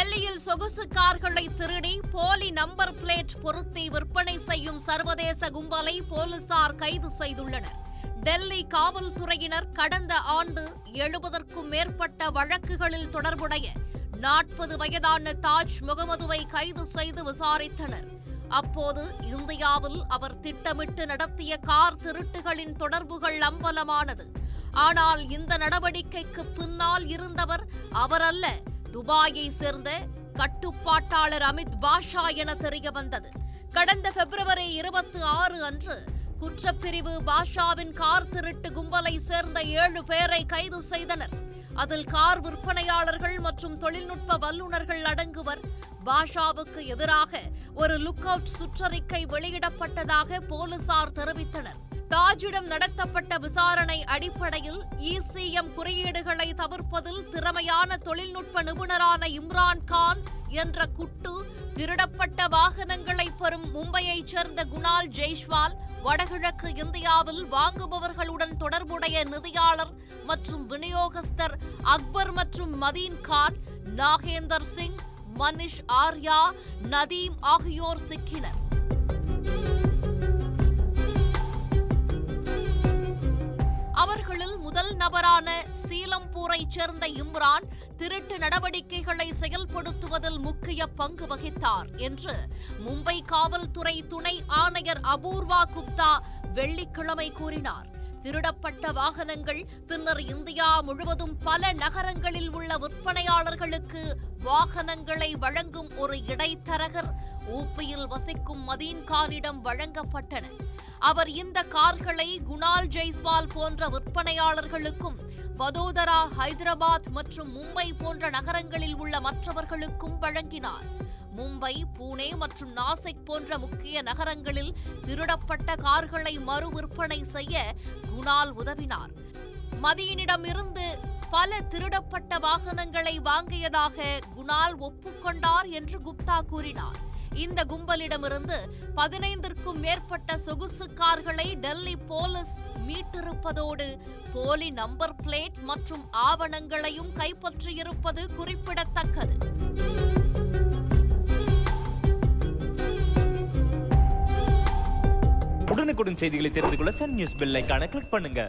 டெல்லியில் சொகுசு கார்களை திருடி போலி நம்பர் பிளேட் பொருத்தி விற்பனை செய்யும் சர்வதேச கும்பலை போலீசார் கைது செய்துள்ளனர். டெல்லி காவல்துறையினர் கடந்த ஆண்டு 70க்கும் மேற்பட்ட வழக்குகளில் தொடர்புடைய 40 வயதான தாஜ் முகமதுவை கைது செய்து விசாரித்தனர். அப்போது இந்தியாவில் அவர் திட்டமிட்டு நடத்திய கார் திருட்டுகளின் தொடர்புகள் அம்பலமானது. ஆனால் இந்த நடவடிக்கைக்கு பின்னால் இருந்தவர் அவரல்ல, துபாயை சேர்ந்த கட்டுப்பாட்டாளர் அமித் பாஷா என தெரியவந்தது. கடந்த பிப்ரவரி 26 அன்று குற்றப்பிரிவு பாஷாவின் கார் திருட்டு கும்பலை சேர்ந்த 7 பேரை கைது செய்தனர். அதில் கார் விற்பனையாளர்கள் மற்றும் தொழில்நுட்ப வல்லுநர்கள் அடங்குவர். பாஷாவுக்கு எதிராக ஒரு லுக் அவுட் சுற்றறிக்கை வெளியிடப்பட்டதாக போலீசார் தெரிவித்தனர். தாஜிடம் நடத்தப்பட்ட விசாரணை அடிப்படையில் ECM குறியீடுகளை தவிர்ப்பதில் திறமையான தொழில்நுட்ப நிபுணரான இம்ரான் கான் என்ற குட்டு திருடப்பட்ட வாகனங்களை பெறும் மும்பையைச் சேர்ந்த குணால் ஜெய்ஸ்வால், வடகிழக்கு இந்தியாவில் வாங்குபவர்களுடன் தொடர்புடைய நிதியாளர் மற்றும் விநியோகஸ்தர் அக்பர் மற்றும் மதீன் கான், நாகேந்தர் சிங், மனிஷ் ஆர்யா, நதீம் ஆகியோர் சிக்கினர். அவர்களில் முதல் நபரான சீலம்பூரைச் சேர்ந்த இம்ரான் திருட்டு நடவடிக்கைகளை செயல்படுத்துவதில் முக்கிய பங்கு வகித்தார் என்று மும்பை காவல்துறை துணை ஆணையர் அபூர்வா குப்தா வெள்ளிக்கிழமை கூறினார். திருடப்பட்ட வாகனங்கள் பின்னர் இந்தியா முழுவதும் பல நகரங்களில் உள்ள விற்பனையாளர்களுக்கு வாகனங்களை வழங்கும் ஒரு இடைத்தரகர் ஊப்பியில் வசிக்கும் மதீன் கானிடம் வழங்கப்பட்டன. அவர் இந்த கார்களை குணால் ஜெய்ஸ்வால் போன்ற விற்பனையாளர்களுக்கும் வதோதரா, ஹைதராபாத் மற்றும் மும்பை போன்ற நகரங்களில் உள்ள மற்றவர்களுக்கும் வழங்கினார். மும்பை, புனே மற்றும் நாசிக் போன்ற முக்கிய நகரங்களில் திருடப்பட்ட கார்களை மறு விற்பனை செய்ய குணால் உதவினார். மதீனிடமிருந்து பல திருடப்பட்ட வாகனங்களை வாங்கியதாக குணால் ஒப்புக்கொண்டார் என்று குப்தா கூறினார். இந்த கும்பலிடமிருந்து 15க்கும் மேற்பட்ட சொகுசு கார்களை டெல்லி போலீஸ் மீட்டிருப்பதோடு போலி நம்பர் பிளேட் மற்றும் ஆவணங்களையும் கைப்பற்றியிருப்பது குறிப்பிடத்தக்கது. உடனுக்குடன் செய்திகளை தெரிந்து கொள்ள சன் நியூஸ் பெல் ஐகானை கிளிக் பண்ணுங்க.